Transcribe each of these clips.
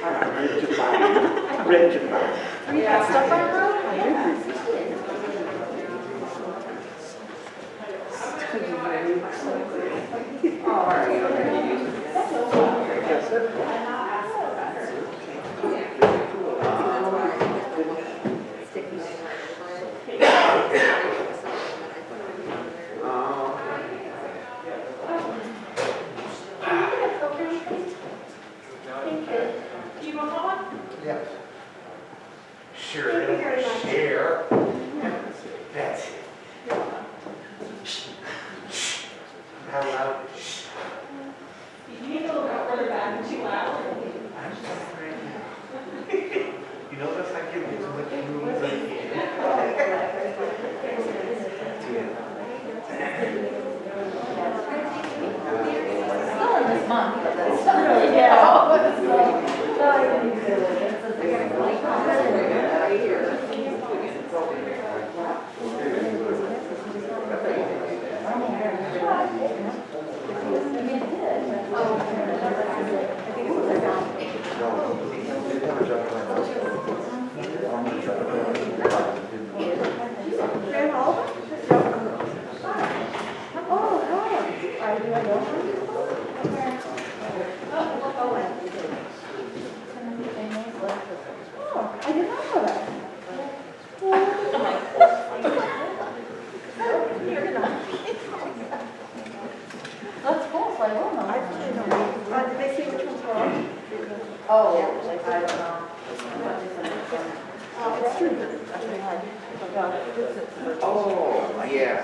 Ready to buy. Ready to buy. You got stuff on the road? Yes. Sure, share. That's it. How loud? You need a little bit further back and too loud. You notice I give you as much room as I can. Still in this month, but that's still really I did not know that. That's cool, so I will know. Did they say which one's wrong? Oh, I don't know. It's true. Oh, yeah.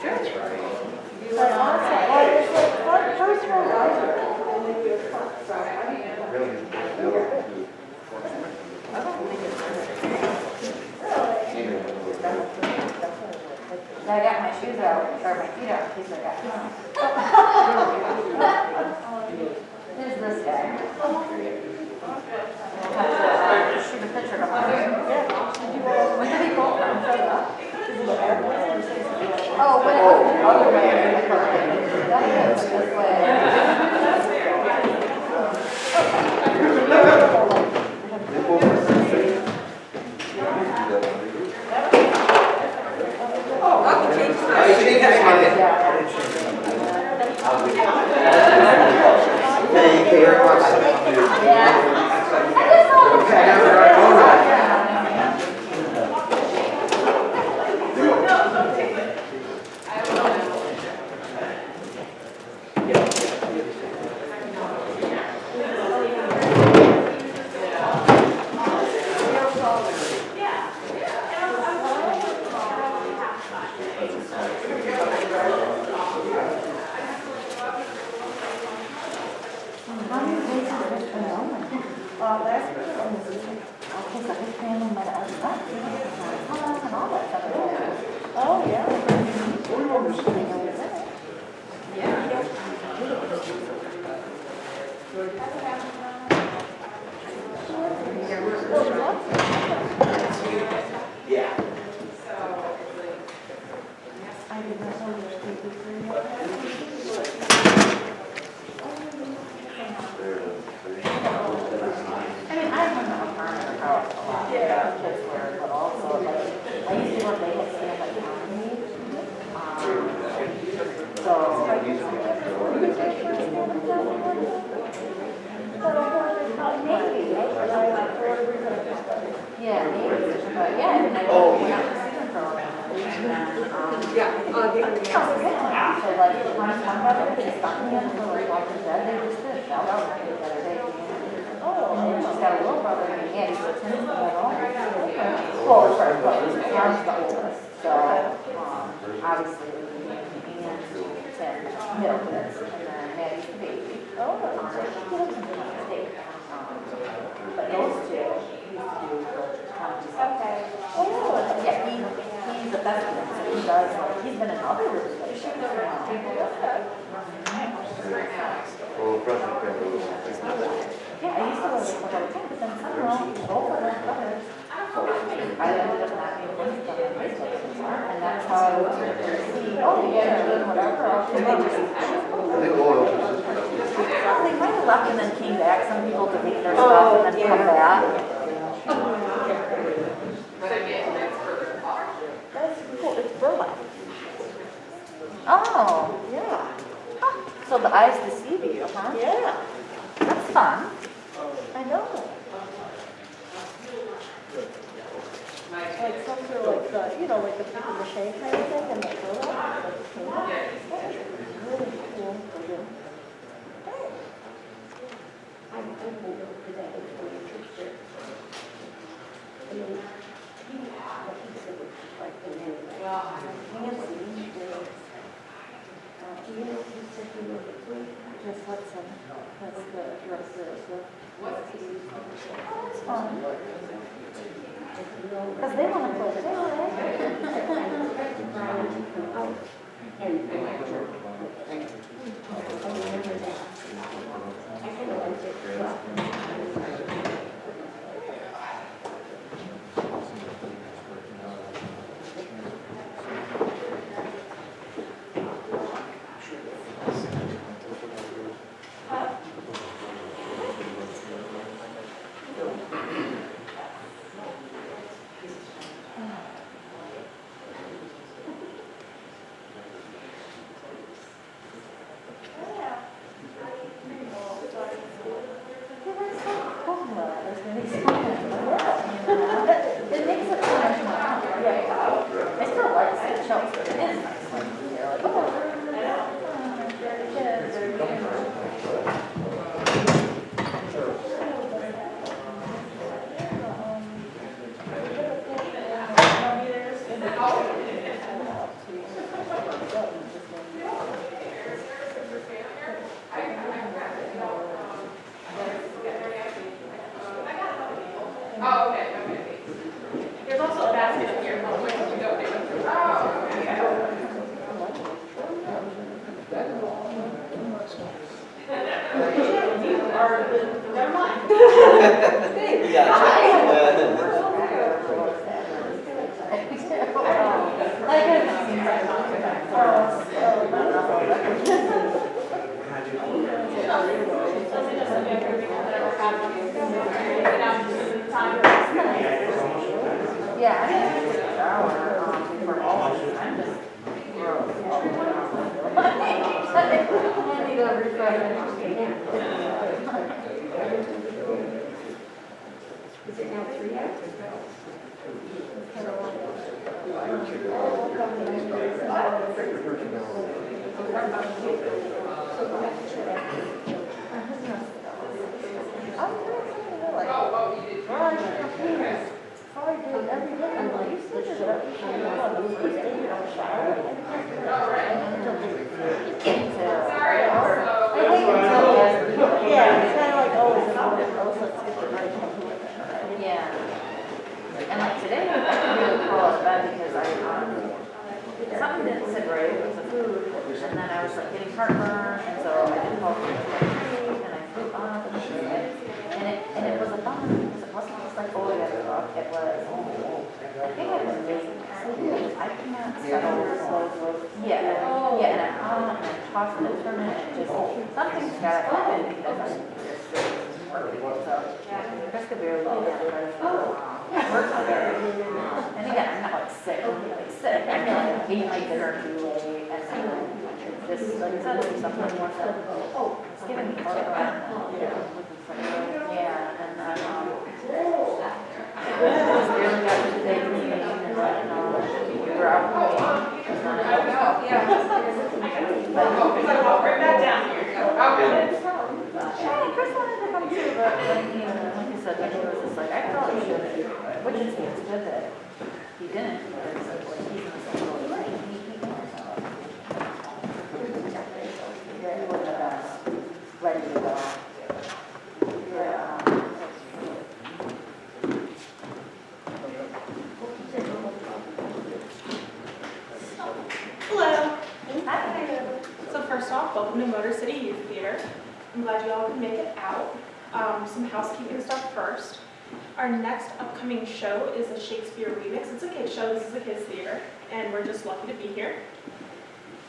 That's right. But also, well, it's like first row, right? Really? I got my shoes out, or my feet out, in case I got Who's this guy? Shoot a picture of him. When did he go from? Oh, when it was the other way. That's this Thank you very much. Oh, yeah. Yeah. I did not know there was people free. I mean, I don't know how kids were, but also, like, I used to work late at stand-up comedy. So, yeah, maybe, but yeah, I mean, I went out to see them for a while. And then, so like, one brother just stuck me in for like Walking Dead, they just did a show out the other day. And then she's got a little brother named Andy, so Tim's in the middle. Well, it's her, but Tom's the oldest, so, obviously, and Tim, middle kids, and then Maddie's the baby. He lives in the United States. But those two used to do the comedy stuff. Yeah, he's the best one, so he does, like, he's been in other relationships. Well, President Campbell. Yeah, I used to go to the all the time, but then somehow, both of their brothers, I ended up not being friends with them on Facebook, and that's how I would see, oh, you guys are doing whatever, and they just, I think all of us are sisters. they might have left and then came back. Some people delete their stuff and then come back. That's cool, it's burlap. Oh, Yeah. so the eyes deceive you, huh? Yeah, That's fun. I know. Like some sort of like the, you know, like the paper mache kind of thing and the burlap. Really cool. Just what's in, that's the rest of it. That's fun. Because they want to play too, It makes it so much more fun. I still like seeing shows, but it is nice when you're like, oh, kids are Oh, okay, okay. There's also a basket here. Oh, where did you go? Oh, okay. You are the, never mind. You gotta check. Yeah, I didn't take a shower before I'm just I need a refresh. Is it now 3 hours? Oh, you did. Yeah, it's kind of like always a little bit close, let's get the right one. Yeah. And like today, I couldn't really crawl out of bed because something didn't sit right with the food, and then I was like getting heartburn, and so I didn't fall asleep and I threw up, and it was a bummer because it wasn't just like, oh, yeah, it was, I think I was losing sleep. I cannot settle. Yeah, and I'm on, and I'm tossing and turning, and it just, something's got to happen because I'm just, so, Chris could barely get down there for a while. And again, I'm not like sick, I mean, like, ate my dinner too late, and then just, like, suddenly something more so, it's giving me heartburn. Yeah, and then, just barely got to the day meeting, and then, we were out meeting, and then I was out. I'll bring that down here. Okay. Yeah, Chris wanted to come too, but then he, like you said, he was just like, I probably should, which is good that he didn't, because like, he's in the same boat as me. He wouldn't have been ready to go. Yeah. Hello. Hi. So first off, welcome to Motor City Youth Theater. I'm glad you all can make it out. Some housekeeping stuff first. Our next upcoming show is a Shakespeare remix. It's a kids show. This is a kids theater, and we're just lucky to be here.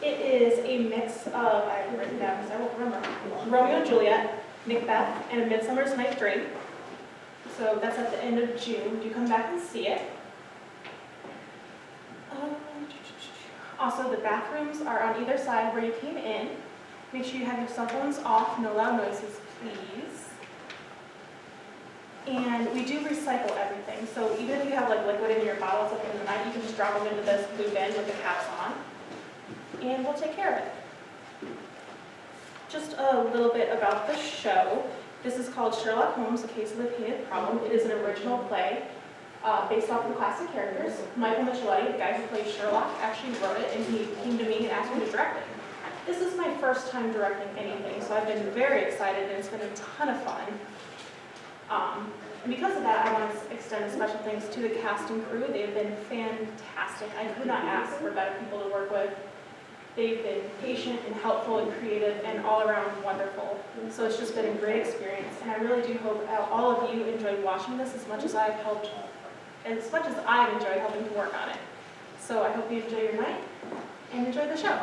It is a mix of, I have it written down because I won't remember, Romeo and Juliet, Macbeth, and A Midsummer's Night's Dream. So that's at the end of June. Do come back and see it. Also, the bathrooms are on either side where you came in. Make sure you have your cell phones off, no loud noises, please. And we do recycle everything. So even if you have like liquid in your bottles at the end of the night, you can just drop them into this blue bin with the caps on, and we'll take care of it. Just a little bit about the show. This is called Sherlock Holmes, A Case of the Painted Problem. It is an original play based off of classic characters. Michael Micheletti, the guy who plays Sherlock, actually wrote it, and he came to me and asked me to direct it. This is my first time directing anything, so I've been very excited, and it's been a ton of fun. And because of that, I want to extend special thanks to the cast and crew. They have been fantastic. I could not ask for better people to work with. They've been patient and helpful and creative and all around wonderful. So it's just been a great experience, and I really do hope all of you enjoyed watching this as much as I've enjoyed helping to work on it. So I hope you enjoy your night and enjoy the show.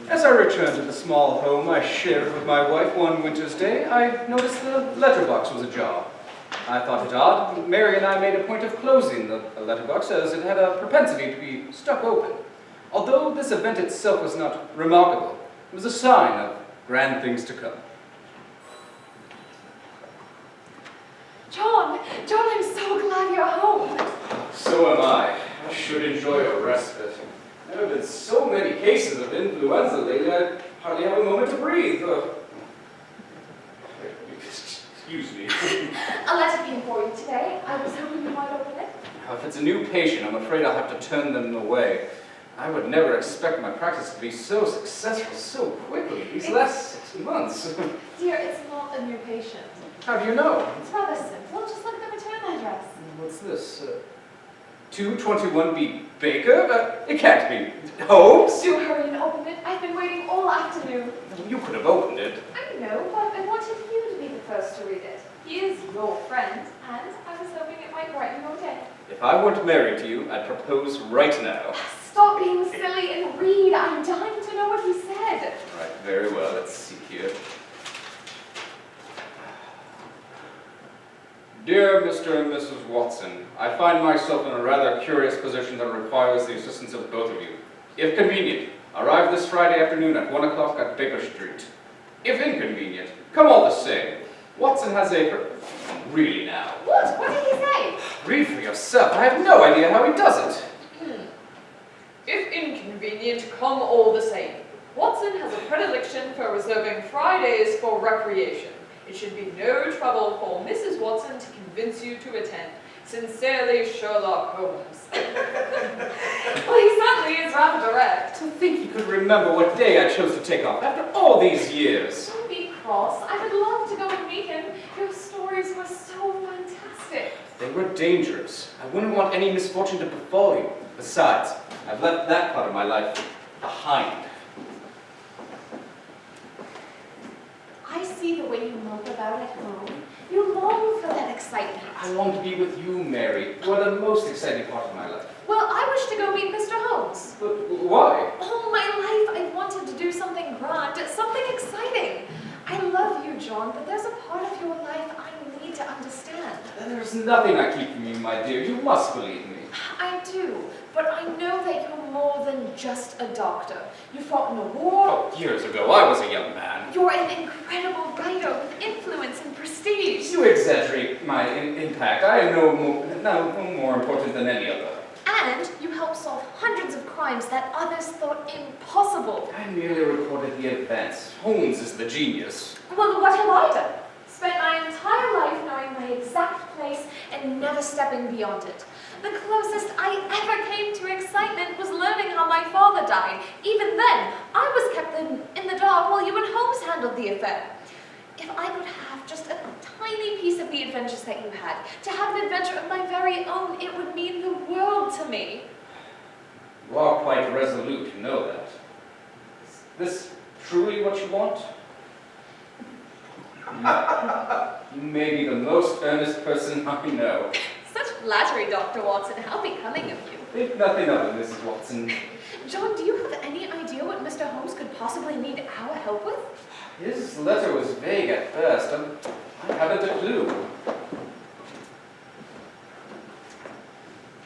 As I returned to the small home I shared with my wife one winter's day, I noticed the letterbox was ajar. I thought it odd. Mary and I made a point of closing the letterbox as it had a propensity to be stuck open. Although this event itself was not remarkable, it was a sign of grand things to come. John, I'm so glad you're home. So am I. I should enjoy a respite. There have been so many cases of influenza lately, I hardly have a moment to breathe. Excuse me. A letter came for you today. I was hoping you might open it. Now, if it's a new patient, I'm afraid I'll have to turn them away. I would never expect my practice to be so successful so quickly, these last 6 months. Dear, it's not a new patient. How do you know? It's rather simple. Just look at the return address. What's this? 221B Baker? It can't be. Holmes? Do hurry and open it. I've been waiting all afternoon. You could have opened it. I know, but I wanted you to be the first to read it. He is your friend, and I was hoping it might brighten your day. If I weren't married to you, I'd propose right now. Stop being silly and read. I'm dying to know what he said. Right, very well. Let's see here. Dear Mr. and Mrs. Watson, I find myself in a rather curious position that requires the assistance of both of you. If convenient, arrive this Friday afternoon at 1 o'clock at Baker Street. If inconvenient, come all the same. Watson has a... Really now. What? What did he say? Read for yourself. I have no idea how he does it. If inconvenient, come all the same. Watson has a predilection for reserving Fridays for recreation. It should be no trouble for Mrs. Watson to convince you to attend. Sincerely, Sherlock Holmes. Well, he certainly is rather direct. To think he could remember what day I chose to take off after all these years. Don't be cross. I would love to go and meet him. Your stories were so fantastic. They were dangerous. I wouldn't want any misfortune to befall you. Besides, I've left that part of my life behind. I see the way you mope about at home. You long for that excitement. I long to be with you, Mary. You are the most exciting part of my life. Well, I wish to go meet Mr. Holmes. But why? All my life I wanted to do something grand, something exciting. I love you, John, but there's a part of your life I need to understand. There's nothing I keep from you, my dear. You must believe me. I do, but I know that you're more than just a doctor. You fought in a war. Oh, years ago, I was a young man. You're an incredible writer with influence and prestige. You exaggerate my impact. I am no more important than any other. And you help solve hundreds of crimes that others thought impossible. I merely recorded the events. Holmes is the genius. Well, what have I done? Spent my entire life knowing my exact place and never stepping beyond it. The closest I ever came to excitement was learning how my father died. Even then, I was kept in the dark while you and Holmes handled the affair. If I could have just a tiny piece of the adventures that you had, to have an adventure of my very own, it would mean the world to me. You are quite resolute, you know that. Is this truly what you want? You may be the most earnest person I know. Such flattery, Dr. Watson. How becoming of you. Think nothing of it, Mrs. Watson. John, do you have any idea what Mr. Holmes could possibly need our help with? His letter was vague at first, and I haven't a clue.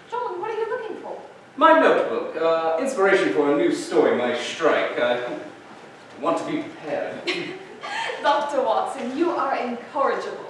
John, what are you looking for? My notebook, inspiration for a new story, my strike. I want to be prepared. Dr. Watson, you are incorrigible.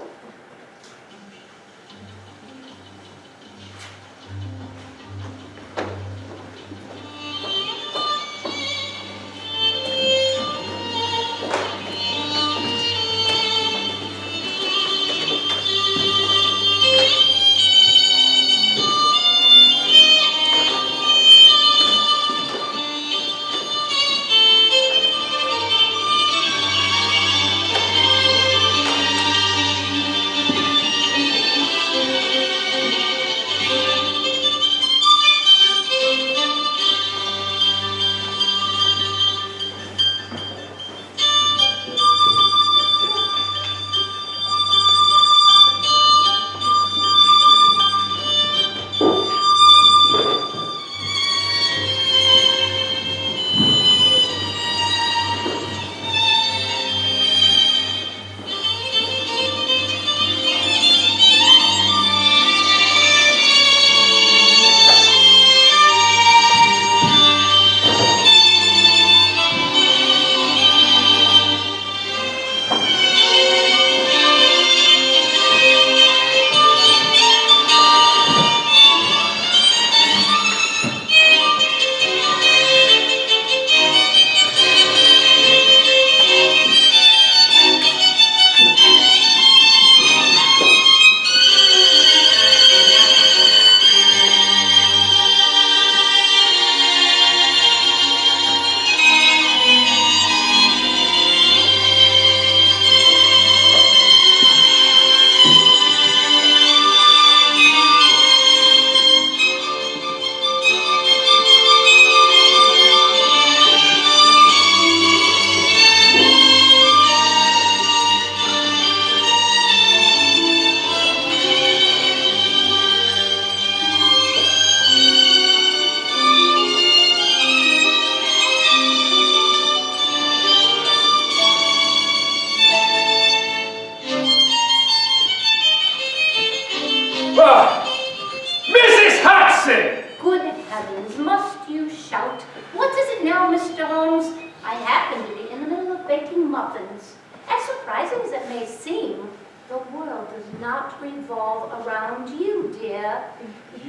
Mrs. Hudson! Good heavens, must you shout? What is it now, Mr. Holmes? I happen to be in the middle of baking muffins. As surprising as it may seem, the world does not revolve around you, dear.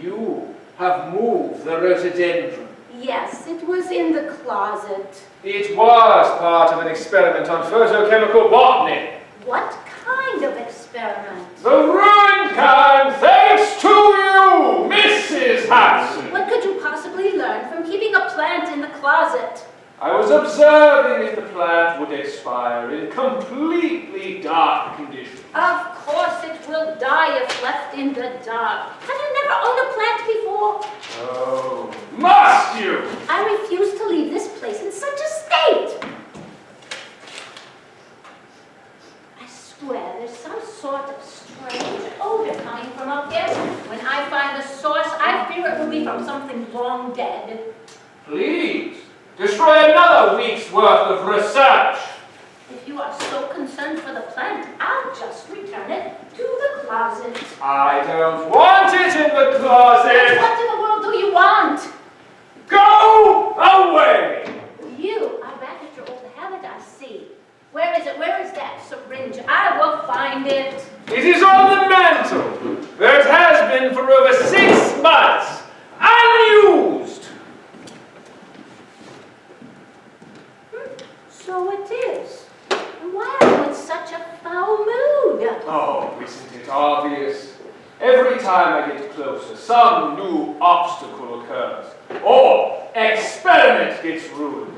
You have moved the rhododendron. Yes, it was in the closet. It was part of an experiment on photochemical botany. What kind of experiment? The ruined kind, thanks to you, Mrs. Hudson. What could you possibly learn from keeping a plant in the closet? I was observing if the plant would expire in completely dark conditions. Of course it will die if left in the dark. Have you never owned a plant before? Oh, must you? I refuse to leave this place in such a state. I swear there's some sort of strange odor coming from up there. When I find the source, I fear it will be from something long dead. Please, destroy another week's worth of research. If you are so concerned for the plant, I'll just return it to the closet. I don't want it in the closet. What in the world do you want? Go away! You are back at your old habit, I see. Where is it? Where is that syringe? I will find it. It is on the mantle, where it has been for over 6 months, unused. So it is. And why are you in such a foul mood? Oh, isn't it obvious? Every time I get closer, some new obstacle occurs. Or experiment gets ruined.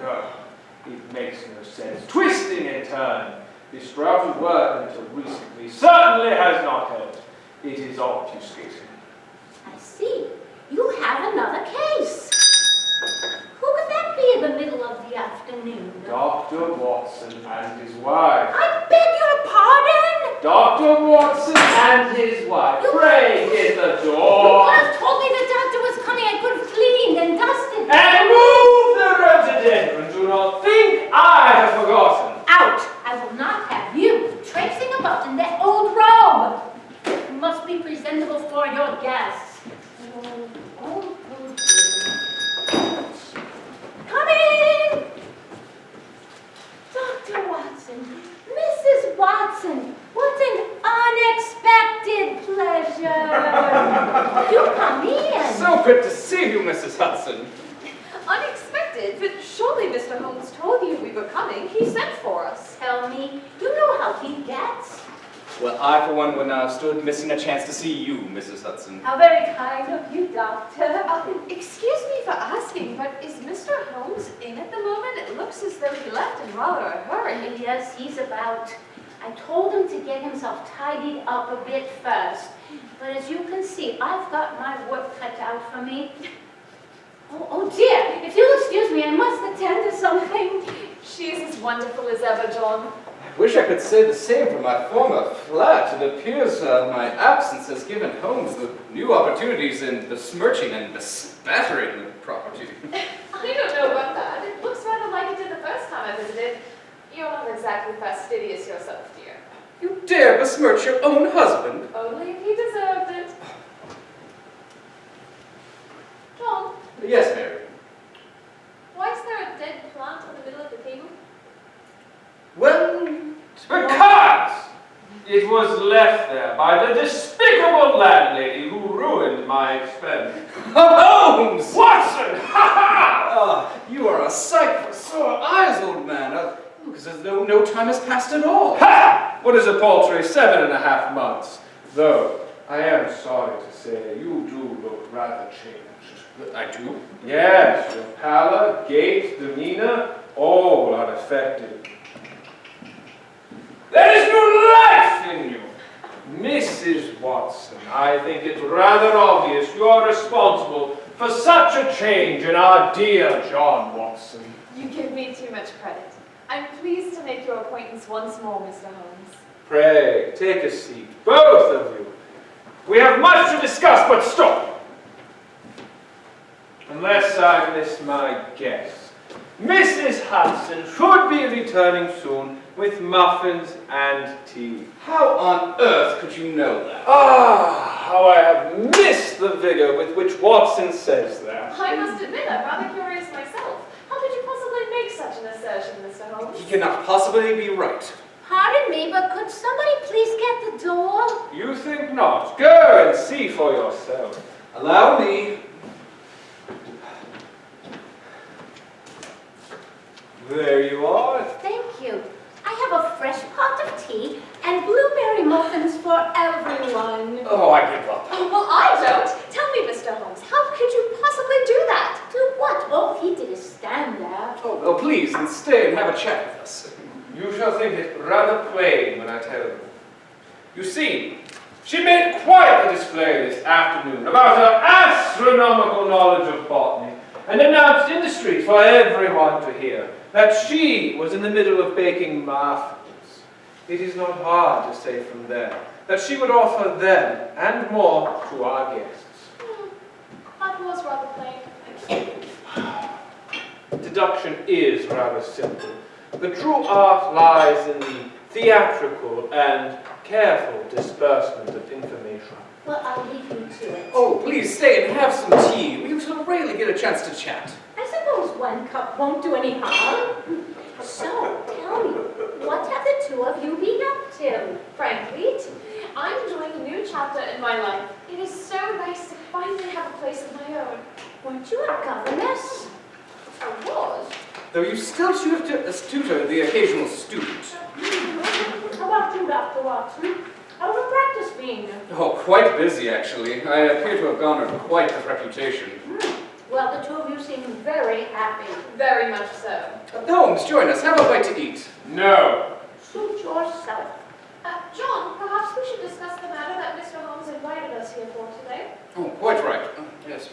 It makes no sense. Twisting and turning. This routed work until recently certainly has not helped. It is obfuscating. I see. You have another case. Who could that be in the middle of the afternoon? Dr. Watson and his wife. I beg your pardon? Dr. Watson and his wife. Pray get the You door. could have told me the doctor was coming. I could have cleaned and dusted. And move the rhododendron. Do not think I have forgotten. Out! I will not have you traipsing about in that old robe. You must be presentable for your guests. Come in! Dr. Watson, Mrs. Watson, what an unexpected pleasure. You come in. So good to see you, Mrs. Hudson. Unexpected, but surely Mr. Holmes told you we were coming. He sent for us. Tell me, you know how he gets? Well, I, for one, would not have stood missing a chance to see you, Mrs. Hudson. How very kind of you, Doctor. Excuse me for asking, but is Mr. Holmes in at the moment? It looks as though he left in rather a hurry. Yes, he's about. I told him to get himself tidied up a bit first. But as you can see, I've got my work cut out for me. Oh dear, if you'll excuse me, I must attend to something. She is as wonderful as ever, John. I wish I could say the same for my former flat. It appears my absence has given Holmes the new opportunities in besmirching and bespattering the property. I don't know about that. It looks rather like it did the first time I visited. You're not exactly fastidious yourself, dear. You dare besmirch your own husband? Only if he deserved it. John, Yes, Mary. why is there a dead plant in the middle of the table? Well, Because it was left there by the despicable landlady who ruined my experiment. Holmes! Watson! Ha You are a sight for sore eyes, old man. Looks as though no time has passed at all. ha! What is a paltry 7.5 months? Though, I am sorry to say, you do look rather changed. I do? Yes, your pallor, gait, demeanor, all are affected. There is new life in you. Mrs. Watson, I think it's rather obvious you are responsible for such a change in our dear John Watson. You give me too much credit. I'm pleased to make your acquaintance once more, Mr. Holmes. Pray, take a seat, both of you. We have much to discuss, but stop. Unless I miss my guess, Mrs. Hudson should be returning soon with muffins and tea. How on earth could you know that? Ah, how I have missed the vigor with which Watson says that. I must admit, I'm rather curious myself. How could you possibly make such an assertion, Mr. Holmes? He cannot possibly be right. Pardon me, but could somebody please get the door? You think not? Go and see for yourself. Allow me. There you are. Thank you. I have a fresh pot of tea and blueberry muffins for everyone. Oh, I give up. Oh, well, I don't. Tell me, Mr. Holmes, how could you possibly do that? Do what? All he did is stand there. Oh, well, please, and stay and have a chat with us. You shall think it rather plain when I tell you. You see, she made quite a display this afternoon about her astronomical knowledge of botany and announced in the street for everyone to hear that she was in the middle of baking muffins. It is not hard to say from there that she would offer them and more to our guests. That was rather plain. Deduction is rather simple. The true art lies in the theatrical and careful disbursement of information. Well, I'll leave you to it. Oh, please stay and have some tea. We shall rarely get a chance to chat. I suppose one cup won't do any harm. So, tell me, what have the two of you been up to? Frankly, I'm enjoying a new chapter in my life. It is so nice to finally have a place of my own. Weren't you a governess? I was. Though you still tutor the occasional student. How about you, Dr. Watson? How's the practice been? Oh, quite busy, actually. I appear to have garnered quite the reputation. Well, the two of you seem very happy. Very much so. Holmes, join us. Have a bite to eat. No. Suit yourself. John, perhaps we should discuss the matter that Mr. Holmes invited us here for today. Oh, quite right. Yes.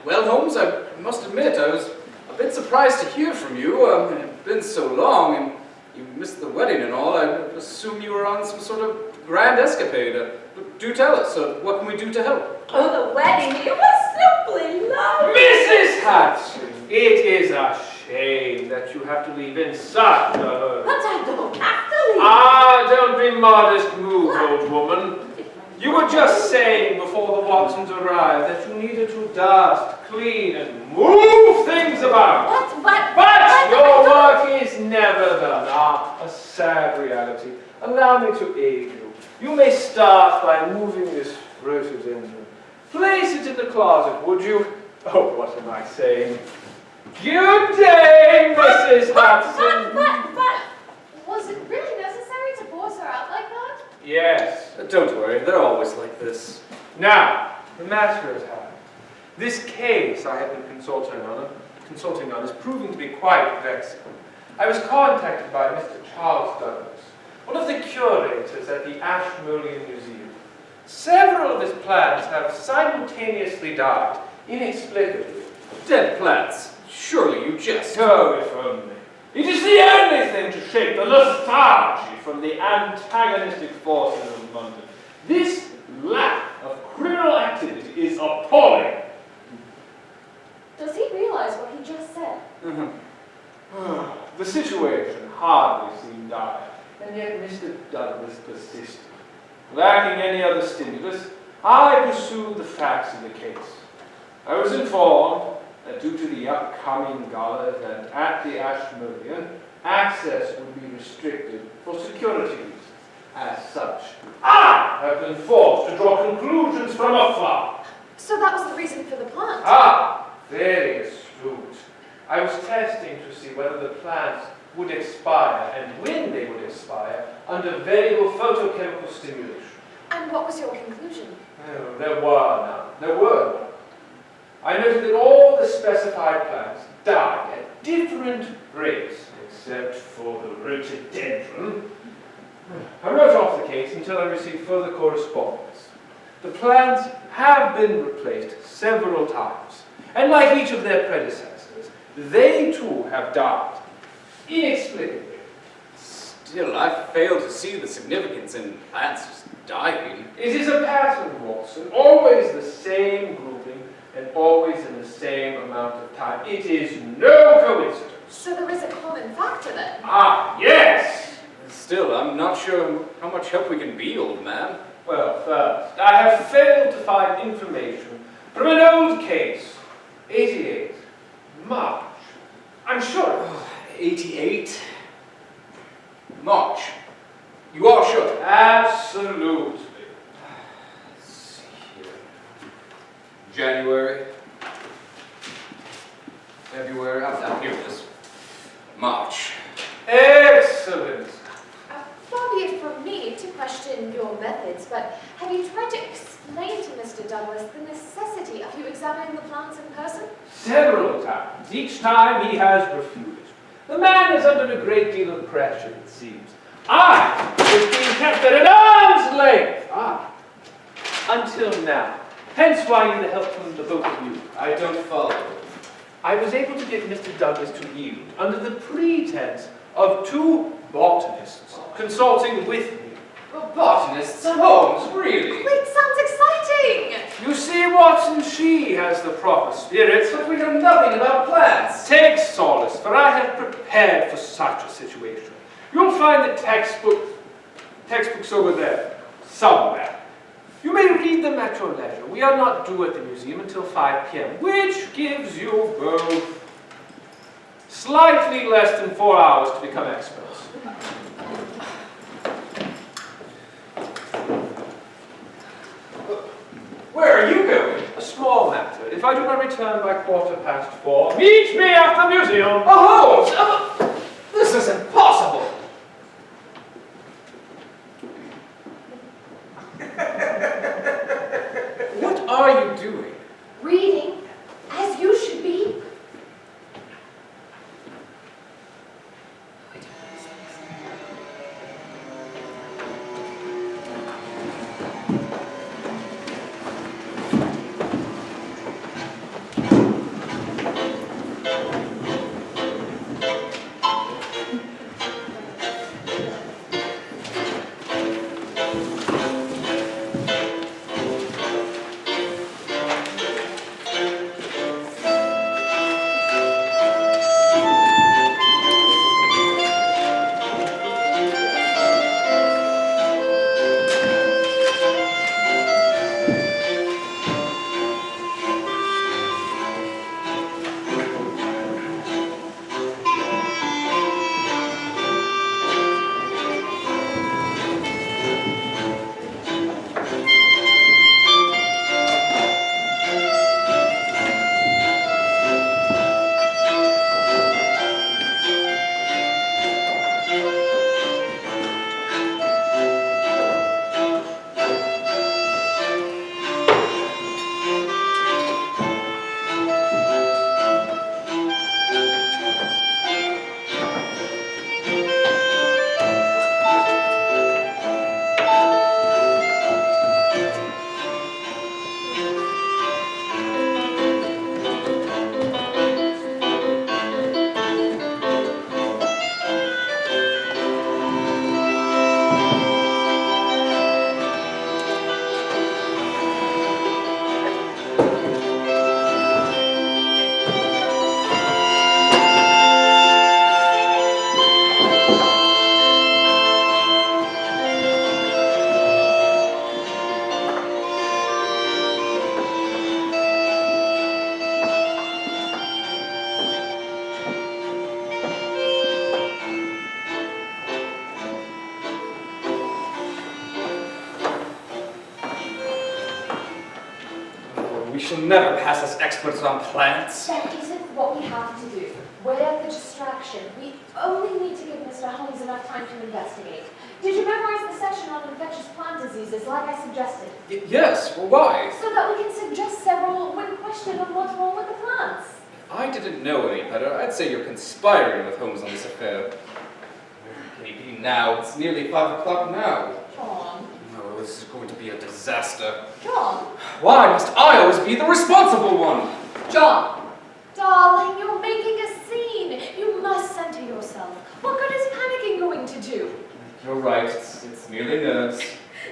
Well, Holmes, I must admit I was a bit surprised to hear from you. It had been so long, and you missed the wedding and all. I assume you were on some sort of grand escapade. Do tell us. What can we do to help? Oh, the wedding. It was simply lovely. Mrs. Hudson, it is a shame that you have to leave in such a hurry. But I don't have to leave. Ah, don't be modest moved, old woman. You were just saying before the Watsons arrived that you needed to dust, clean, and move things about. But your work is never done. Ah, a sad reality. Allow me to aid you. You may start by moving this rhododendron. Place it in the closet, would you? Oh, what am I saying? Good day, Mrs. Hudson. But. Was it really necessary to force her out like that? Yes. Don't worry, they're always like this. Now, the matter at hand. This case I have been consulting on is proving to be quite vexing. I was contacted by Mr. Charles Douglas, one of the curators at the Ashmolean Museum. Several of his plants have simultaneously died, inexplicably. Dead plants. Surely you jest. Oh, if only. It is the only thing to shake the lethargy from the antagonistic forces of London. This lack of criminal activity is appalling. Does he realize what he just said? The situation hardly seemed dire, and yet Mr. Douglas persisted. Lacking any other stimulus, I pursued the facts of the case. I was informed that due to the upcoming gala event at the Ashmolean, access would be restricted for security reasons. As such, I have been forced to draw conclusions from afar. So that was the reason for the plant? Ah, very astute. I was testing to see whether the plants would expire and when they would expire under variable photochemical stimulation. And what was your conclusion? Oh, there were none. There were none. I noted that all the specified plants died at different rates, except for the rhododendron. I wrote off the case until I received further correspondence. The plants have been replaced several times, and like each of their predecessors, they too have died, inexplicably. Still, I fail to see the significance in plants just dying. It is a pattern, Watson, always the same grouping, and always in the same amount of time. It is no coincidence. So there is a common factor then? Ah, yes! Still, I'm not sure how much help we can be, old man. Well, first, I have failed to find information from an old case, 88, March. I'm sure. 88? March. You are sure? Absolutely. Let's see here. January. February. Here it is. March. Excellent. Far be it from me to question your methods, but have you tried to explain to Mr. Douglas the necessity of you examining the plants in person? Several times. Each time he has refused. The man is under a great deal of pressure, it seems. I was being kept at an arm's length. Until now. Hence why I need the help from the both of you. I don't follow. I was able to get Mr. Douglas to yield under the pretense of two botanists consulting with me. Botanists? Holmes, really? Wait, sounds exciting! You see, Watson, she has the proper spirits, But we know nothing about plants. take solace, for I have prepared for such a situation. You'll find the textbooks over there, somewhere. You may read them at your leisure. We are not due at the museum until 5 p.m., which gives you both slightly less than 4 hours to become experts. Where are you going? A small matter. If I do not return by 4:15, meet me at the museum. Oh, Holmes! This is impossible! We shall never pass as experts on plants. That isn't what we have to do. We're the distraction. We only need to give Mr. Holmes enough time to investigate. Did you memorize the section on infectious plant diseases like I suggested? Yes, well, why? So that we can suggest several when questioned on what's wrong with the plants. If I didn't know any better, I'd say you're conspiring with Holmes on this affair. Where can he be now? It's nearly 5 o'clock now. John. Oh, this is going to be a disaster. John. Why must I always be the responsible one? John. Darling, you're making a scene. You must center yourself. What good is panicking going to do? You're right, it's merely nerves.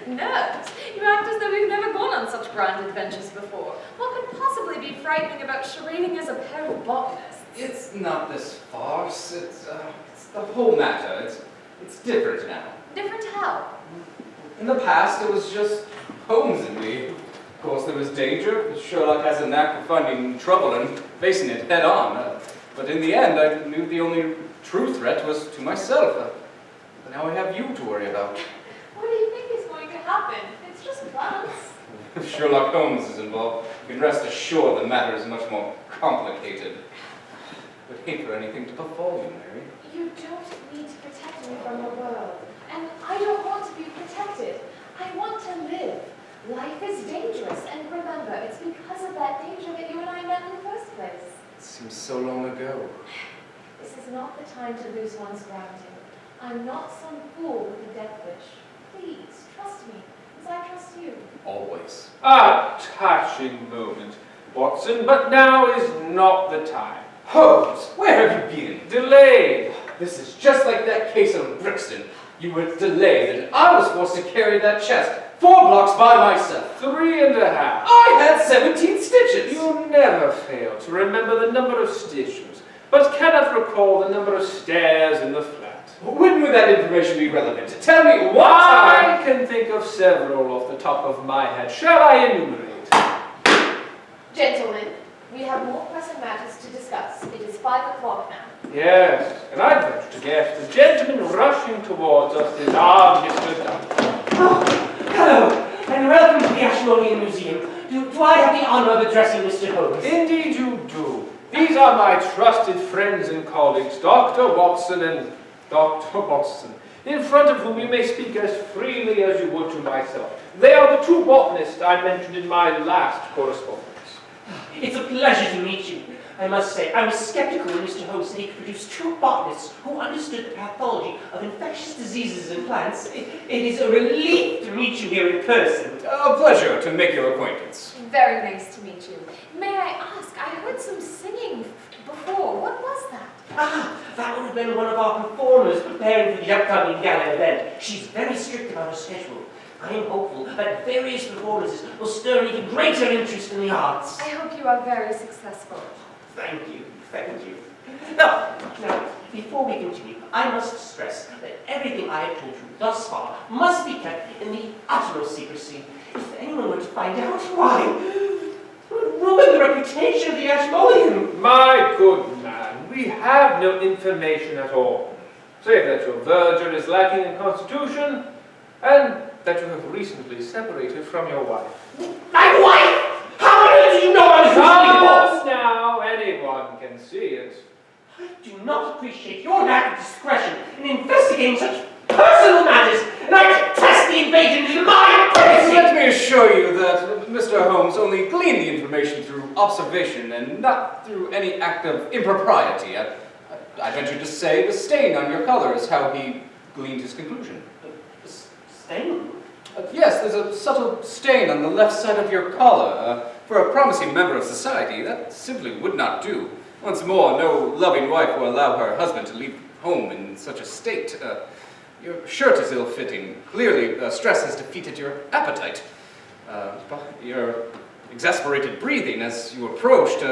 Nerves? You act as though we've never gone on such grand adventures before. What could possibly be frightening about charading as a pair of botanists? It's not this farce, it's the whole matter. It's different now. Different how? In the past, it was just Holmes and me. Of course, there was danger. Sherlock has a knack of finding trouble and facing it head on. But in the end, I knew the only true threat was to myself. But now I have you to worry about. What do you think is going to happen? It's just plants. If Sherlock Holmes is involved, you can rest assured the matter is much more complicated. I would hate for anything to befall you, Mary. You don't need to protect me from the world. And I don't want to be protected. I want to live. Life is dangerous, and remember, it's because of that danger that you and I met in the first place. It seems so long ago. This is not the time to lose one's gravity. I'm not some fool with a death wish. Please, trust me, as I trust you. Always. A touching moment, Watson, but now is not the time. Holmes, where have you been? Delayed. This is just like that case of Brixton. You were delayed, and I was forced to carry that chest 4 blocks by myself. 3.5. I had 17 stitches. You never fail to remember the number of stitches, but cannot recall the number of stairs in the flat. When would that information be relevant? Tell me what I time. can think of several off the top of my head. Shall I enumerate? Gentlemen, we have more pressing matters to discuss. It is 5 o'clock now. Yes, and I venture to guess the gentleman rushing towards us is our Mr. Dunn. Oh, hello, and welcome to the Ashmolean Museum. Do I have the honor of addressing Mr. Holmes? Indeed you do. These are my trusted friends and colleagues, Dr. Watson and Dr. Watson, in front of whom you may speak as freely as you would to myself. They are the 2 botanists I mentioned in my last correspondence. It's a pleasure to meet you. I must say, I was skeptical when Mr. Holmes said he could produce two botanists who understood the pathology of infectious diseases in plants. It is a relief to meet you here in person. A pleasure to make your acquaintance. Very nice to meet you. May I ask, I heard some singing before. What was that? Ah, that would have been one of our performers preparing for the upcoming gala event. She's very strict about her schedule. I am hopeful that various performances will stir even greater interest in the arts. I hope you are very successful. Thank you, thank you. Now, before we continue, I must stress that everything I have told you thus far must be kept in the utmost secrecy. If anyone were to find out, why, it would ruin the reputation of the Ashmolean. My good man, we have no information at all, save that your virgin is lacking in constitution, and that you have recently separated from your wife. My wife? How on earth do you know I was recently divorced? Now, anyone can see it. I do not appreciate your lack of discretion in investigating such personal matters, and I detest the invasion into my privacy. Let me assure you that Mr. Holmes only gleaned the information through observation and not through any act of impropriety. I venture to say the stain on your color is how he gleaned his conclusion. Stain? Yes, there's a subtle stain on the left side of your collar. For a promising member of society, that simply would not do. Once more, no loving wife will allow her husband to leave home in such a state. Your shirt is ill-fitting. Clearly, stress has defeated your appetite. Your exasperated breathing as you approached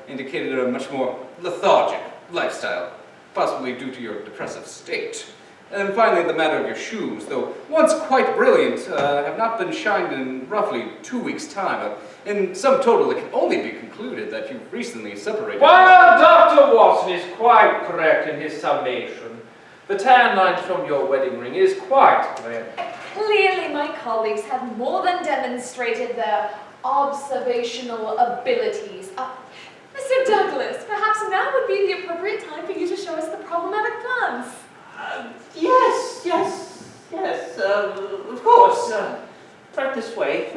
indicated a much more lethargic lifestyle, possibly due to your depressive state. And finally, the matter of your shoes, though once quite brilliant, have not been shined in roughly 2 weeks' time. In sum total, it can only be concluded that you've recently separated. Well, Dr. Watson is quite correct in his summation. The tan line from your wedding ring is quite clear. Clearly, my colleagues have more than demonstrated their observational abilities. Mr. Douglas, perhaps now would be the appropriate time for you to show us the problematic plants. Yes, of course. Right this way.